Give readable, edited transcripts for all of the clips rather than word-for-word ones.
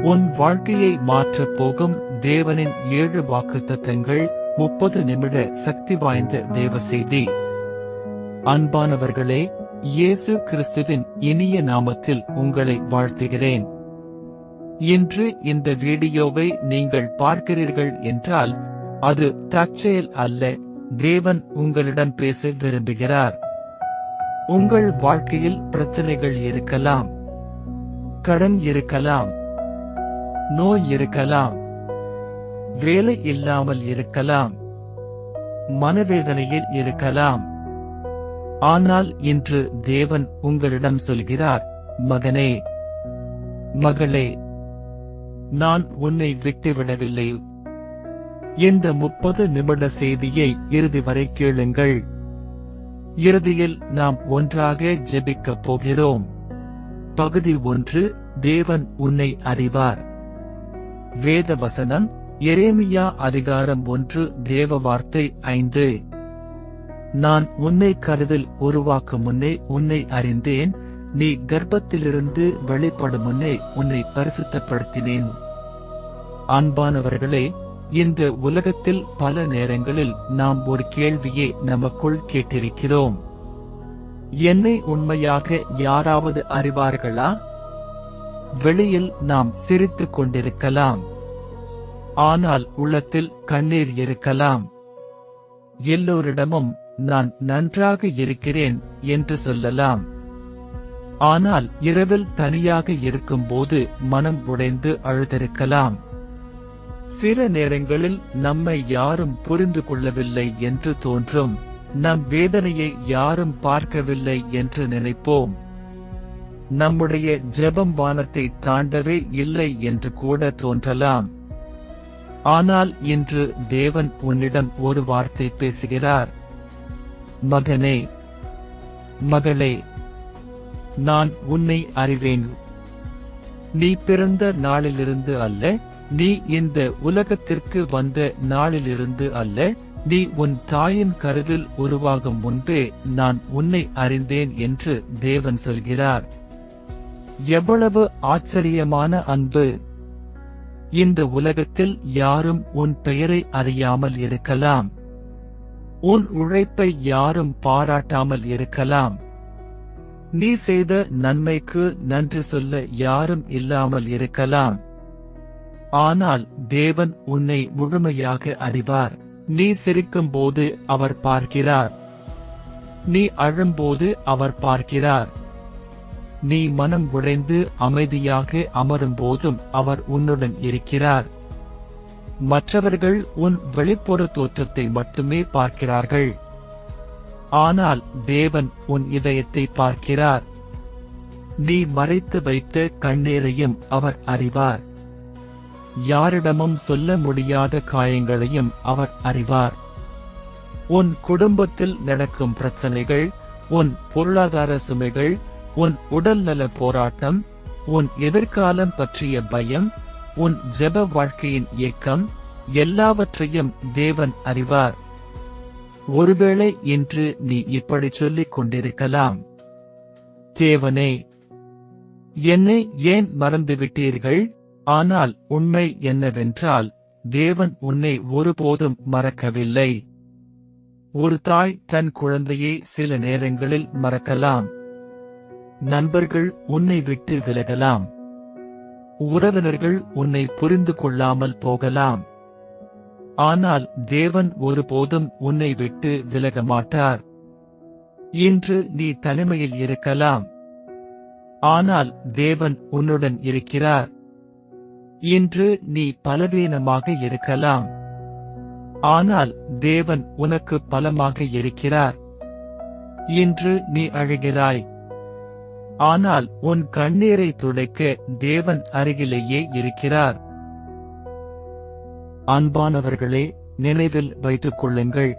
உன் வாழ்க்கையை மாற்றப் போகும் தேவனின் 7 வாக்குத்தத்தங்கள் 30 நிமிட சக்தி வாய்ந்த தேவ செய்தி. அன்பானவர்களே, இயேசு கிறிஸ்துவின் இனிய நாமத்தில் உங்களை வாழ்த்துகிறேன். இன்று இந்த வீடியோவை நீங்கள் பார்க்கிறீர்கள் என்றால் அது தற்செயல் அல்ல. தேவன் உங்களிடம் பேச விரும்புகிறார். உங்கள் வாழ்க்கையில் பிரச்சனைகள் இருக்கலாம், கடன் இருக்கலாம், நோய் இருக்கலாம், வேலை இல்லாமல் இருக்கலாம், மனவேதனையில் இருக்கலாம். ஆனால் இன்று தேவன் உங்களிடம் சொல்கிறார், மகனே, மகளே, நான் உன்னை விட்டுவிடவில்லை. இந்த 30 நிமிட செய்தியை இறுதி வரை கேளுங்கள். இறுதியில் நாம் ஒன்றாக ஜெபிக்கப் போகிறோம். பகுதி 1. தேவன் உன்னை அறிவார். வேத வசனம் எரேமியா அதிகாரம் 1 தேவ வார்த்தை 5. நான் உன்னை கருவில் உருவாக்கும் முன்னே உன்னை அறிந்தேன், நீ கர்ப்பத்திலிருந்து வெளிப்படும் முன்னே உன்னை பரிசுத்தப்படுத்தினேன். அன்பானவர்களே, இந்த உலகத்தில் பல நேரங்களில் நாம் ஒரு கேள்வியை நமக்குள் கேட்டிருக்கிறோம். என்னை உண்மையாக யாராவது அறிவார்களா? வெளியில் நாம் சிரித்துக் கொண்டிருக்கலாம், ஆனால் உள்ளத்தில் கண்ணீர் இருக்கலாம். எல்லோரிடமும் நான் நன்றாக இருக்கிறேன் என்று சொல்லலாம், ஆனால் இரவில் தனியாக இருக்கும்போது மனம் உடைந்து அழுதிருக்கலாம். சில நேரங்களில் நம்மை யாரும் புரிந்து கொள்ளவில்லை என்று தோன்றும். நம் வேதனையை யாரும் பார்க்கவில்லை என்று நினைப்போம். நம்முடைய ஜெபம் வானத்தை தாண்டவே இல்லை என்று கூட தோன்றலாம். ஆனால் இன்று தேவன் உன்னிடம் ஒரு வார்த்தை பேசுகிறார். மகனே, மகளே, நான் உன்னை அறிவேன். நீ பிறந்த நாளிலிருந்து அல்ல, நீ இந்த உலகத்திற்கு வந்த நாளிலிருந்து அல்ல, நீ உன் தாயின் கருவில் உருவாகும் முன்பே நான் உன்னை அறிந்தேன் என்று தேவன் சொல்கிறார். எவ்வளவு ஆச்சரியமான அன்பு! இந்த உலகத்தில் யாரும் உன் பெயரை அறியாமல் இருக்கலாம், உன் உழைப்பை யாரும் பாராட்டாமல் இருக்கலாம், நீ செய்த நன்மைக்கு நன்றி சொல்ல யாரும் இல்லாமல் இருக்கலாம். ஆனால் தேவன் உன்னை முழுமையாக அறிவார். நீ சிரிக்கும்போது அவர் பார்க்கிறார், நீ அழும்போது அவர் பார்க்கிறார், நீ மனம் உடைந்து அமைதியாக அமரும் போதும் அவர் உன்னுடன் இருக்கிறார். மற்றவர்கள் உன் வெளிப்புற தோற்றத்தை மட்டுமே பார்க்கிறார்கள், ஆனால் தேவன் உன் இதயத்தை பார்க்கிறார். நீ மறைத்து வைத்த கண்ணீரையும் அவர் அறிவார். யாரிடமும் சொல்ல முடியாத காயங்களையும் அவர் அறிவார். உன் குடும்பத்தில் நடக்கும் பிரச்சனைகள், உன் பொருளாதார சுமைகள், உன் உடல்நல போராட்டம், உன் எதிர்காலம் பற்றிய பயம், உன் ஜெப வாழ்க்கையின் ஏக்கம், எல்லாவற்றையும் தேவன் அறிவார். ஒருவேளை இன்று நீ இப்படி சொல்லிக் கொண்டிருக்கலாம், தேவனே, என்னை ஏன் மறந்துவிட்டீர்கள்? ஆனால் உண்மை என்னவென்றால் தேவன் உன்னை ஒருபோதும் மறக்கவில்லை. ஒரு தாய் தன் குழந்தையை சில நேரங்களில் மறக்கலாம். நண்பர்கள் உன்னை விட்டு விலகலாம். உறவினர்கள் உன்னை புரிந்து கொள்ளாமல் போகலாம். ஆனால் தேவன் ஒருபோதும் உன்னை விட்டு விலக மாட்டார். இன்று நீ தனிமையில் இருக்கலாம், ஆனால் தேவன் உன்னுடன் இருக்கிறார். இன்று நீ பலவீனமாக இருக்கலாம், ஆனால் தேவன் உனக்கு பலமாக இருக்கிறார். இன்று நீ அழுகிறாய், ஆனால் உன் கண்ணீரை துடைக்க தேவன் அருகிலேயே இருக்கிறார். அன்பானவர்களே, நினைவில் வைத்துக் கொள்ளுங்கள்,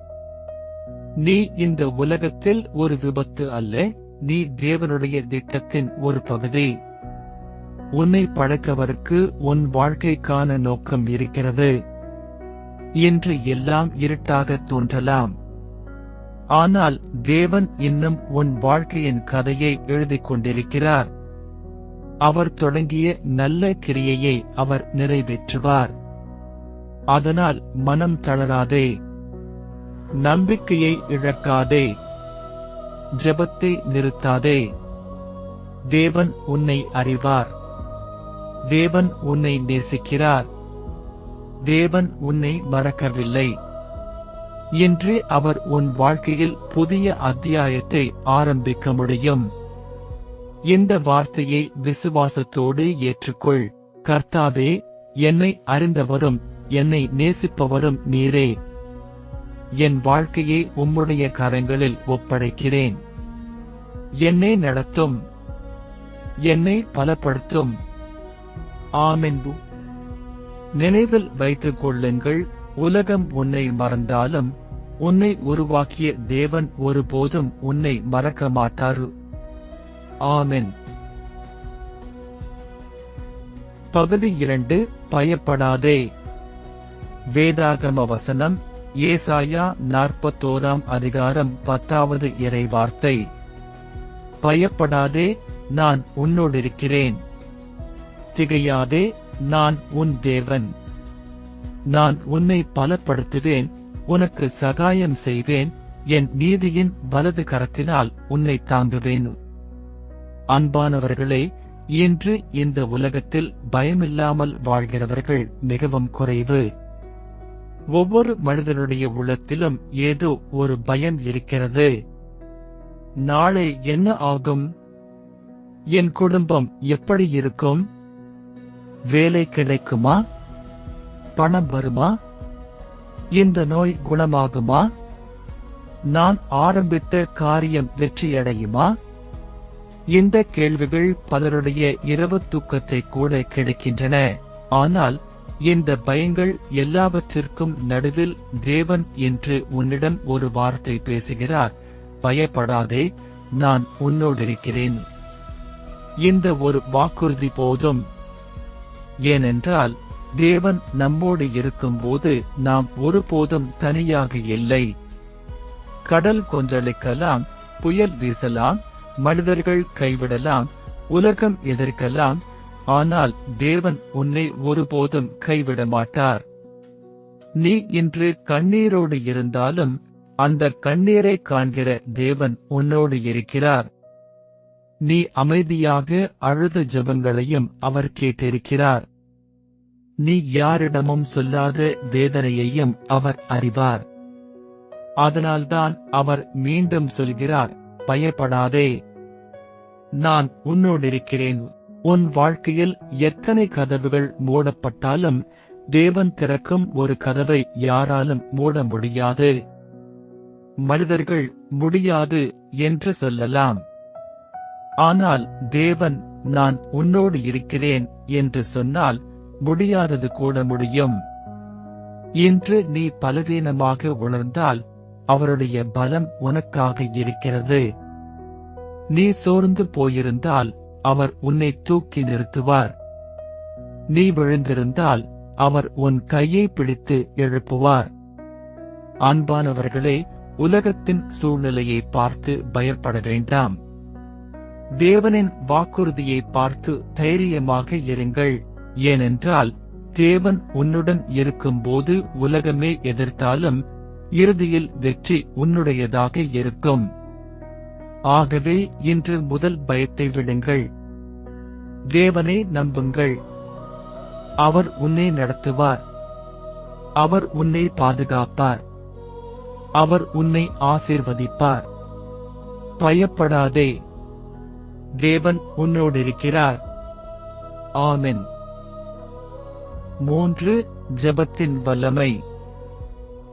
நீ இந்த உலகத்தில் ஒரு விபத்து அல்ல, நீ தேவனுடைய திட்டத்தின் ஒரு பகுதி. உன்னை படைத்தவருக்கு உன் வாழ்க்கைக்கான நோக்கம் இருக்கிறது. இன்று எல்லாம் இருட்டாக தோன்றலாம், ஆனால் தேவன் இன்னும் உன் வாழ்க்கையின் கதையை எழுதிக் கொண்டிருக்கிறார். அவர் தொடங்கிய நல்ல கிரியையை அவர் நிறைவேற்றுவார். அதனால் மனம் தளராதே, நம்பிக்கையை இழக்காதே, ஜெபத்தை நிறுத்தாதே. தேவன் உன்னை அறிவார். தேவன் உன்னை நேசிக்கிறார். தேவன் உன்னை மறக்கவில்லை. இன்று அவர் உன் வாழ்க்கையில் புதிய அத்தியாயத்தை ஆரம்பிக்க முடியும். இந்த வார்த்தையை விசுவாசத்தோடு ஏற்றுக்கொள். கர்த்தாவே, என்னை அறிந்தவரும் என்னை நேசிப்பவரும் நீரே. என் வாழ்க்கையை உம்முடைய கரங்களில் ஒப்படைக்கிறேன். என்னை நடத்தும், என்னை பலப்படுத்தும். ஆமென். நினைவில் வைத்துக் கொள்ளுங்கள், உலகம் உன்னை மறந்தாலும் உன்னை உருவாக்கிய தேவன் ஒருபோதும் உன்னை மறக்க மாட்டார். ஆமென். பகுதி 2. பயப்படாதே. வேதாகம வசனம் ஏசாயா 41 அதிகாரம் 10வது இறைவார்த்தை. பயப்படாதே, நான் உன்னோடிருக்கிறேன். திகையாதே, நான் உன் தேவன். நான் உன்னை பலப்படுத்துவேன், உனக்கு சகாயம் செய்வேன், என் நீதியின் வலது கரத்தினால் உன்னை தாங்குவேன். அன்பானவர்களே, இன்று இந்த உலகத்தில் பயமில்லாமல் வாழ்கிறவர்கள் மிகவும் குறைவு. ஒவ்வொரு மனிதனுடைய உள்ளத்திலும் ஏதோ ஒரு பயம் இருக்கிறது. நாளை என்ன ஆகும்? என் குடும்பம் எப்படி இருக்கும்? வேலை கிடைக்குமா? பணம் வருமா? இந்த நோய் குணமாகுமா? நான் ஆரம்பித்த காரியம் வெற்றியடையுமா? இந்த கேள்விகள் பலருடைய இரவு தூக்கத்தை கூட கெடுக்கின்றன. ஆனால் இந்த பயங்கள் எல்லாவற்றிற்கும் நடுவில் தேவன் என்று உன்னிடம் ஒரு வார்த்தை பேசுகிறார். பயப்படாதே, நான் உன்னோடிருக்கிறேன். இந்த ஒரு வாக்குறுதி போதும். ஏனென்றால் தேவன் நம்மோடு இருக்கும்போது நாம் ஒருபோதும் தனியாக இல்லை. கடல் கொந்தளிக்கலாம், புயல் வீசலாம், மனிதர்கள் கைவிடலாம், உலகம் எதிர்க்கலாம், ஆனால் தேவன் உன்னை ஒருபோதும் கைவிட மாட்டார். நீ இன்று கண்ணீரோடு இருந்தாலும் அந்த கண்ணீரை காண்கிற தேவன் உன்னோடு இருக்கிறார். நீ அமைதியாக அழுத ஜெபங்களையும் அவர் கேட்டிருக்கிறார். நீ யாரிடமும் சொல்லாத வேதனையையும் அவர் அறிவார். அதனால்தான் அவர் மீண்டும் சொல்கிறார், பயப்படாதே, நான் உன்னோடிருக்கிறேன். உன் வாழ்க்கையில் எத்தனை கதவுகள் மூடப்பட்டாலும் தேவன் திறக்கும் ஒரு கதவை யாராலும் மூட முடியாது. மனிதர்கள் முடியாது என்று சொல்லலாம். ஆனால் தேவன் நான் உன்னோடு இருக்கிறேன் என்று சொன்னால் முடியாதது கூட முடியும். இன்று நீ பலவீனமாக உணர்ந்தால் அவருடைய பலம் உனக்காக இருக்கிறது. நீ சோர்ந்து போயிருந்தால் அவர் உன்னை தூக்கி நிறுத்துவார். நீ விழுந்திருந்தால் அவர் உன் கையை பிடித்து எழுப்புவார். அன்பானவர்களே, உலகத்தின் சூழ்நிலையை பார்த்து பயப்பட வேண்டாம். தேவனின் வாக்குறுதியை பார்த்து தைரியமாக இருங்கள். ஏனென்றால் தேவன் உன்னுடன் இருக்கும்போது உலகமே எதிர்த்தாலும் இறுதியில் வெற்றி உன்னுடையதாக இருக்கும். ஆகவே இன்று முதல் பயத்தை விடுங்கள். தேவனை நம்புங்கள். அவர் உன்னை நடத்துவார். அவர் உன்னை பாதுகாப்பார். அவர் உன்னை ஆசீர்வதிப்பார். பயப்படாதே, தேவன் உன்னோடிருக்கிறார். ஆமென். 3. ஜெபத்தின் வல்லமை.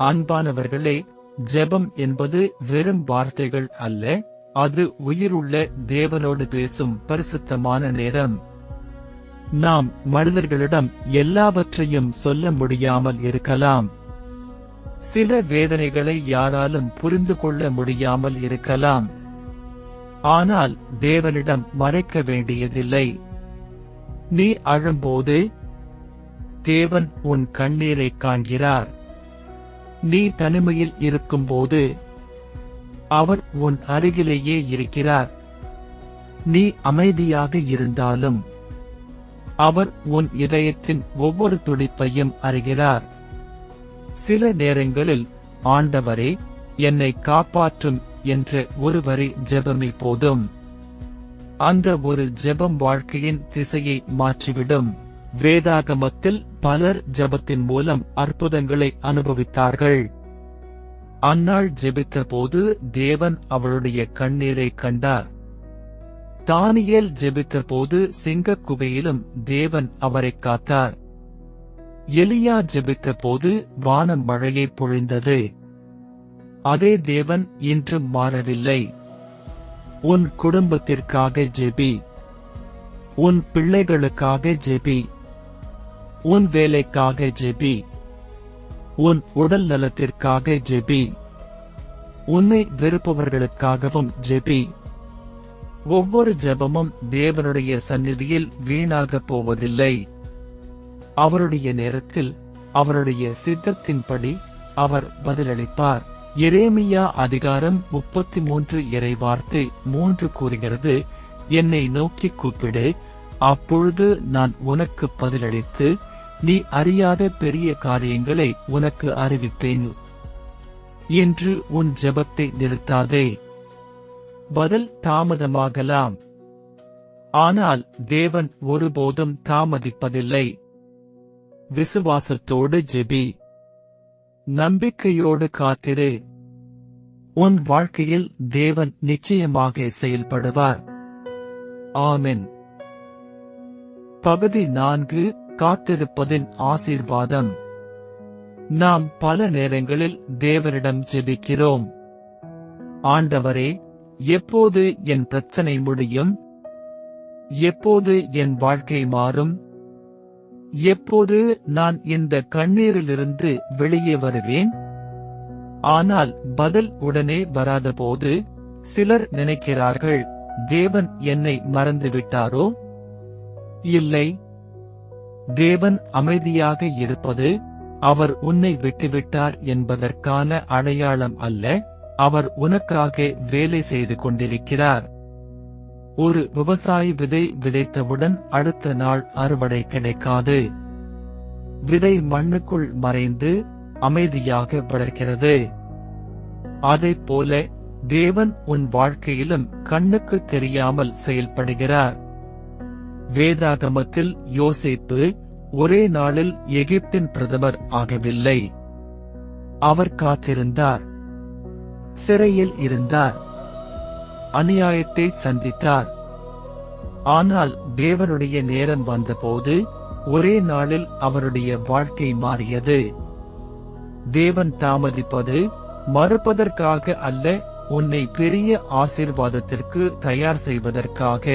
அன்பானவர்களே, ஜெபம் என்பது வெறும் வார்த்தைகள் அல்ல, அது உயிருள்ள தேவனோடு பேசும் பரிசுத்தமான நேரம். நாம் மனிதர்களிடம் எல்லாவற்றையும் சொல்ல முடியாமல் இருக்கலாம். சில வேதனைகளை யாராலும் புரிந்து கொள்ள முடியாமல் இருக்கலாம். ஆனால் தேவனிடம் மறைக்க வேண்டியதில்லை. நீ அழும்போது தேவன் உன் கண்ணீரை காண்கிறார். நீ தனிமையில் இருக்கும்போது அவர் உன் அருகிலேயே இருக்கிறார். நீ அமைதியாக இருந்தாலும் அவர் உன் இதயத்தின் ஒவ்வொரு துடிப்பையும் அறிகிறார். சில நேரங்களில் ஆண்டவரே என்னை காப்பாற்றும் என்ற ஒரு வரி ஜெபமே போதும். அந்த ஒரு ஜெபம் வாழ்க்கையின் திசையை மாற்றிவிடும். வேதாகமத்தில் பலர் ஜெபத்தின் மூலம் அற்புதங்களை அனுபவித்தார்கள். அன்னாள் ஜெபித்த போது தேவன் அவளுடைய கண்ணீரை கண்டார். தானியேல் ஜெபித்த போது சிங்கக் குகையிலும் தேவன் அவரை காத்தார். எலியா ஜெபித்த போது வானம் மழையை பொழிந்தது. அதே தேவன் இன்றும் மாறவில்லை. உன் குடும்பத்திற்காக ஜெபி. உன் பிள்ளைகளுக்காக ஜெபி. உன் வேலைக்காக ஜெபி. உன் உடல் நலத்திற்காக ஜெபி. உன்னை வெறுப்பவர்களுக்காகவும் ஜெபி. ஒவ்வொரு ஜெபமும் தேவனுடைய சந்நிதியில் வீணாகப் போவதில்லை. அவருடைய நேரத்தில் அவருடைய சித்தத்தின்படி அவர் பதிலளிப்பார். எரேமியா அதிகாரம் 33 இறைவார்த்தை 3 கூறுகிறது, என்னை நோக்கி கூப்பிடு, அப்பொழுது நான் உனக்கு பதிலளித்து நீ அறியாத பெரிய காரியங்களை உனக்கு அறிவிப்பேன். என்று உன் ஜெபத்தை நிறுத்தாதே. பதில் தாமதமாகலாம், ஆனால் தேவன் ஒருபோதும் தாமதிப்பதில்லை. விசுவாசத்தோடு ஜெபி. நம்பிக்கையோடு காத்திரு. உன் வாழ்க்கையில் தேவன் நிச்சயமாக செயல்படுவார். ஆமென். பகுதி 4. காத்திருப்பதின் ஆசீர்வாதம். நாம் பல நேரங்களில் தேவனிடம் ஜெபிக்கிறோம். ஆண்டவரே, எப்போது என் பிரச்சனை முடியும்? எப்போது என் வாழ்க்கை மாறும்? எப்போது நான் இந்த கண்ணீரிலிருந்து வெளியே வருவேன்? ஆனால் பதில் உடனே வராதபோது சிலர் நினைக்கிறார்கள், தேவன் என்னை மறந்துவிட்டாரோ? இல்லை. தேவன் அமைதியாக இருப்பது அவர் உன்னை விட்டுவிட்டார் என்பதற்கான அடையாளம் அல்ல. அவர் உனக்காக வேலை செய்து கொண்டிருக்கிறார். ஒரு விவசாயி விதை விதைத்தவுடன் அடுத்த நாள் அறுவடை கிடைக்காது. விதை மண்ணுக்குள் மறைந்து அமைதியாக வளர்க்கிறது. அதைப்போல தேவன் உன் வாழ்க்கையிலும் கண்ணுக்கு தெரியாமல் செயல்படுகிறார். வேதாகமத்தில் யோசேப்பு ஒரே நாளில் எகிப்தின் பிரதமர் ஆகவில்லை. அவர் காத்திருந்தார். சிறையில் இருந்தார். அநியாயத்தை சந்தித்தார். ஆனால் தேவனுடைய நேரம் வந்தபோது ஒரே நாளில் அவருடைய வாழ்க்கை மாறியது. தேவன் தாமதிப்பது மறுப்பதற்காக அல்ல, உன்னை பெரிய ஆசீர்வாதத்திற்கு தயார் செய்வதற்காக.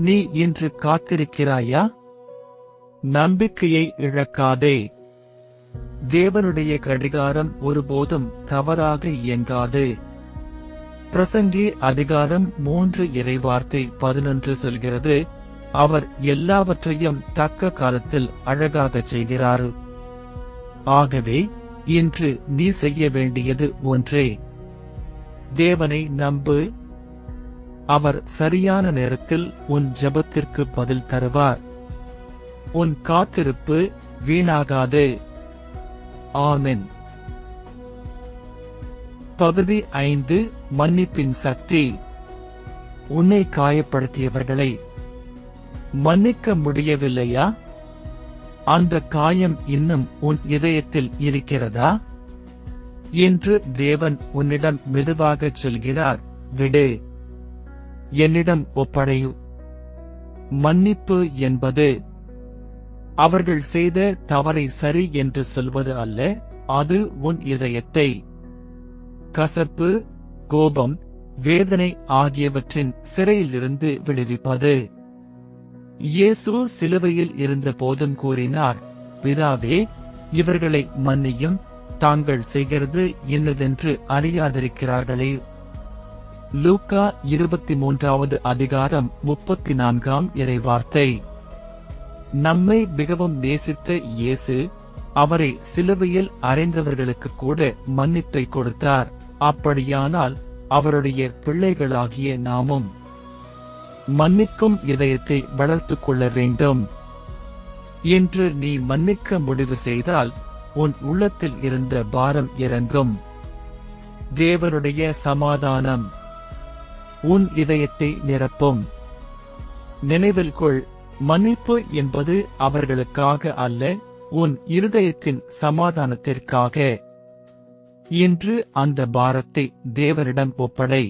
நீ இன்று காத்திருக்கிறாயா? நம்பிக்கையை இழக்காதே. தேவனுடைய கடிகாரம் ஒருபோதும் தவறாக இயங்காது. பிரசங்கி அதிகாரம் 3 இறைவார்த்தை 11 சொல்கிறது, அவர் எல்லாவற்றையும் தக்க காலத்தில் அழகாகச் செய்கிறார். ஆகவே இன்று நீ செய்ய வேண்டியது ஒன்றே. தேவனை நம்பு. அவர் சரியான நேரத்தில் உன் ஜெபத்திற்கு பதில் தருவார். உன் காத்திருப்பு வீணாகாது. ஆமென். பகுதி 5. மன்னிப்பின் சக்தி. உன்னை காயப்படுத்தியவர்களை மன்னிக்க முடியவில்லையா? அந்த காயம் இன்னும் உன் இதயத்தில் இருக்கிறதா? என்று தேவன் உன்னிடம் மெதுவாகச் சொல்கிறார். விடு. என்னிடம் ஒப்படையு. மன்னிப்பு என்பது அவர்கள் செய்த தவறை சரி என்று சொல்வது அல்ல, அது உன் இதயத்தை கசப்பு, கோபம், வேதனை ஆகியவற்றின் சிறையிலிருந்து விடுவிப்பது. இயேசு சிலுவையில் இருந்த போதும் கூறினார், பிதாவே, இவர்களை மன்னியும், தாங்கள் செய்கிறது இன்னதென்று அறியாதிருக்கிறார்களே. லூக்கா 23 அதிகாரம் 34 இறைவார்த்தை. நம்மை மிகவும் நேசித்த இயேசு அவரை சிலுவையில் அறைந்தவர்களுக்கு கூட மன்னிப்பை கொடுத்தார். அப்படியானால் அவருடைய பிள்ளைகளாகிய நாமும் மன்னிக்கும் இதயத்தை வளர்த்துக் கொள்ள வேண்டும். இன்று நீ மன்னிக்க முடிவு செய்தால் உன் உள்ளத்தில் இருந்த பாரம் இறங்கும். தேவனுடைய சமாதானம் உன் இதயத்தை நிரப்பும். நினைவில் கொள், மன்னிப்பு என்பது அவர்களுக்காக அல்ல, உன் இருதயத்தின் சமாதானத்திற்காக. இன்று அந்த பாரத்தை தேவனிடம் ஒப்படை.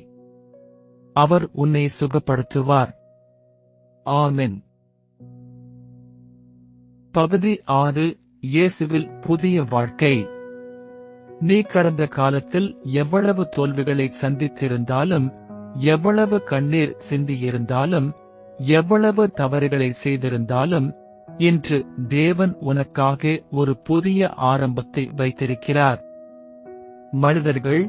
அவர் உன்னை சுகப்படுத்துவார். ஆமென். பகுதி 6. இயேசுவில் புதிய வாழ்க்கை. நீ கடந்த காலத்தில் எவ்வளவு தோல்விகளை சந்தித்திருந்தாலும், எவ்வளவு கண்ணீர் சிந்தியிருந்தாலும், எவ்வளவு தவறுகளை செய்திருந்தாலும், இன்று தேவன் உனக்காக ஒரு புதிய ஆரம்பத்தை வைத்திருக்கிறார். மனிதர்கள்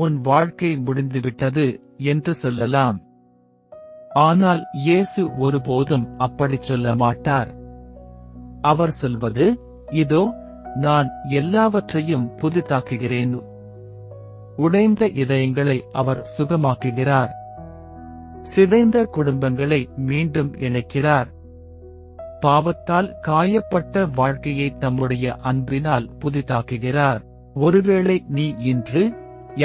உன் வாழ்க்கை முடிந்துவிட்டது என்று சொல்லலாம். ஆனால் இயேசு ஒருபோதும் அப்படிச் சொல்ல மாட்டார். அவர் சொல்வது, இதோ நான் எல்லாவற்றையும் புதிதாக்குகிறேன். உடைந்த இதயங்களை அவர் சுகமாக்குகிறார். சிதைந்த குடும்பங்களை மீண்டும் இணைக்கிறார். பாவத்தால் காயப்பட்ட வாழ்க்கையை தம்முடைய அன்பினால் புதிதாக்குகிறார். ஒருவேளை நீ இன்று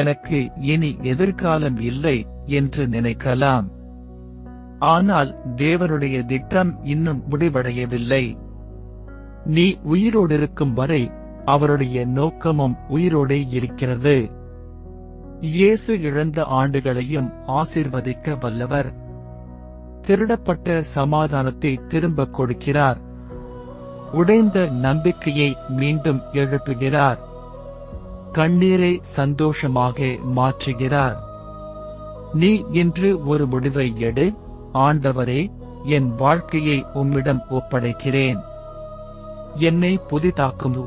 எனக்கு இனி எதிர்காலம் இல்லை என்று நினைக்கலாம். ஆனால் தேவனுடைய திட்டம் இன்னும் முடிவடையவில்லை. நீ உயிரோடிருக்கும் வரை அவருடைய நோக்கமும் உயிரோடே இருக்கிறது. இயேசு இழந்த ஆண்டுகளையும் ஆசீர்வதிக்க வல்லவர். திருடப்பட்ட சமாதானத்தை திரும்பக் கொடுக்கிறார். உடைந்த நம்பிக்கையை மீண்டும் எழுப்புகிறார். கண்ணீரை சந்தோஷமாக மாற்றுகிறார். நீ இன்று ஒரு முடிவை எடு. ஆண்டவரே, என் வாழ்க்கையை உம்மிடம் ஒப்படைக்கிறேன். என்னை புதிதாக்கும்.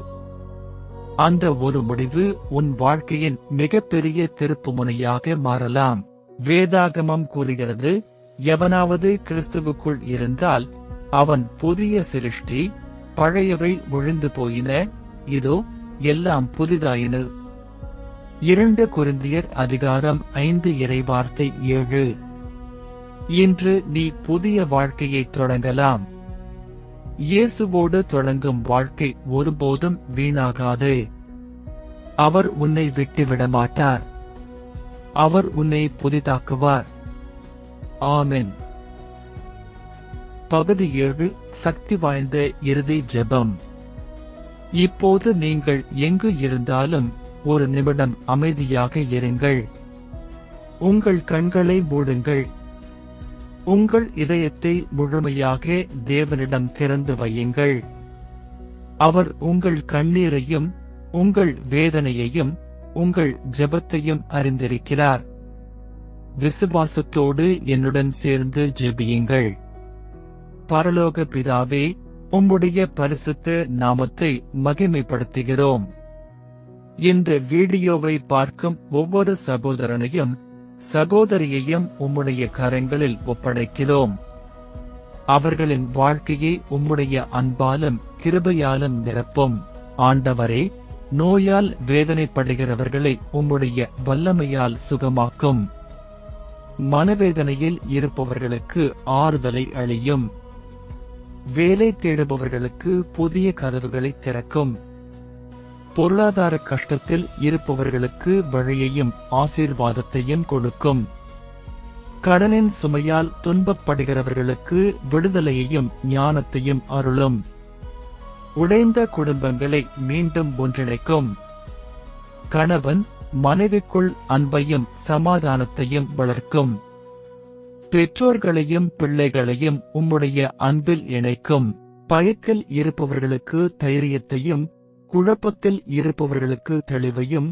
அந்த ஒரு முடிவு உன் வாழ்க்கையின் மிகப்பெரிய திருப்புமுனையாக மாறலாம். வேதாகமம் கூறுகிறது, எவனாவது கிறிஸ்துவுக்குள் இருந்தால் அவன் புதிய சிருஷ்டி, பழையவை ஒழிந்து போயின, இதோ எல்லாம் புதிதாயின. 2 கொரிந்தியர் அதிகாரம் 5 இறைவார்த்தை 7. இன்று நீ புதிய வாழ்க்கையை தொடங்கலாம். இயேசுவோடு தொடங்கும் வாழ்க்கை ஒருபோதும் வீணாகாது. அவர் உன்னை விட்டுவிட மாட்டார். அவர் உன்னை புதிதாக்குவார். ஆமென். பகுதி 7. சக்தி வாய்ந்த இறுதி ஜெபம். இப்போது நீங்கள் எங்கு இருந்தாலும் ஒரு நிமிடம் அமைதியாக இருங்கள். உங்கள் கண்களை மூடுங்கள். உங்கள் இதயத்தை முழுமையாக தேவனிடம் திறந்து வையுங்கள். அவர் உங்கள் கண்ணீரையும் உங்கள் வேதனையையும் உங்கள் ஜெபத்தையும் அறிந்திருக்கிறார். விசுவாசத்தோடு என்னுடன் சேர்ந்து ஜெபியுங்கள். பரலோக பிதாவே, உம்முடைய பரிசுத்த நாமத்தை மகிமைப்படுத்துகிறோம். இந்த வீடியோவை பார்க்கும் ஒவ்வொரு சகோதரனையும் சகோதரியையும் உம்முடைய கரங்களில் ஒப்படைக்கிறோம். அவர்களின் வாழ்க்கையை உம்முடைய அன்பாலும் கிருபையாலும் நிரப்பும். ஆண்டவரே, நோயால் வேதனைப்படுகிறவர்களை உம்முடைய வல்லமையால் சுகமாக்கும். மனவேதனையில் இருப்பவர்களுக்கு ஆறுதலை அளியும். வேலை தேடுபவர்களுக்கு புதிய கதவுகளை திறக்கும். பொருளாதார கஷ்டத்தில் இருப்பவர்களுக்கு வழியையும் ஆசீர்வாதத்தையும் கொடுக்கும். கடனின் சுமையால் துன்பப்படுகிறவர்களுக்கு விடுதலையையும் ஞானத்தையும் அருளும். உடைந்த குடும்பங்களை மீண்டும் ஒன்றிணைக்கும். கணவன் மனைவிக்குள் அன்பையும் சமாதானத்தையும் வளர்க்கும். பெற்றோர்களையும் பிள்ளைகளையும் உம்முடைய அன்பில் இணைக்கும். பயத்தில் இருப்பவர்களுக்கு தைரியத்தையும், குழப்பத்தில் இருப்பவர்களுக்கு தெளிவையும்,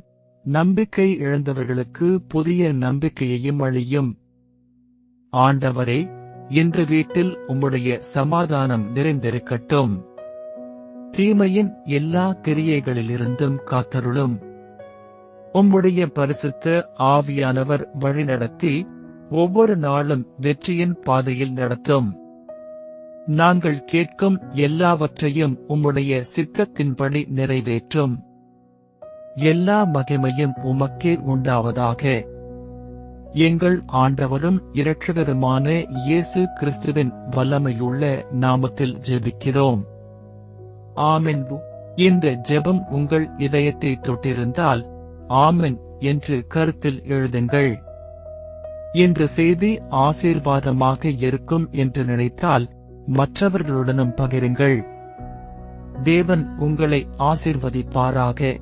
நம்பிக்கை இழந்தவர்களுக்கு புதிய நம்பிக்கையையும் அளியும். ஆண்டவரே, இந்த வீட்டில் உம்முடைய சமாதானம் நிறைந்திருக்கட்டும். தீமையின் எல்லா கிரியைகளிலிருந்தும் காத்தருளும். உம்முடைய பரிசுத்த ஆவியானவர் வழிநடத்தி ஒவ்வொரு நாளும் வெற்றியின் பாதையில் நடத்தும். நாங்கள் கேட்கும் எல்லாவற்றையும் உம்முடைய சித்தத்தின்படி நிறைவேற்றும். எல்லா மகிமையும் உமக்கே உண்டாவதாக. எங்கள் ஆண்டவரும் இரட்சகருமான இயேசு கிறிஸ்துவின் வல்லமையுள்ள நாமத்தில் ஜெபிக்கிறோம். ஆமென். இந்த ஜெபம் உங்கள் இதயத்தை தொட்டிருந்தால் ஆமென் என்று கருத்தில் எழுதுங்கள். இந்த செய்தி ஆசீர்வாதமாக இருக்கும் என்று நினைத்தால் மற்றவர்களுடனும் பகிருங்கள். தேவன் உங்களை ஆசீர்வதிப்பாராக.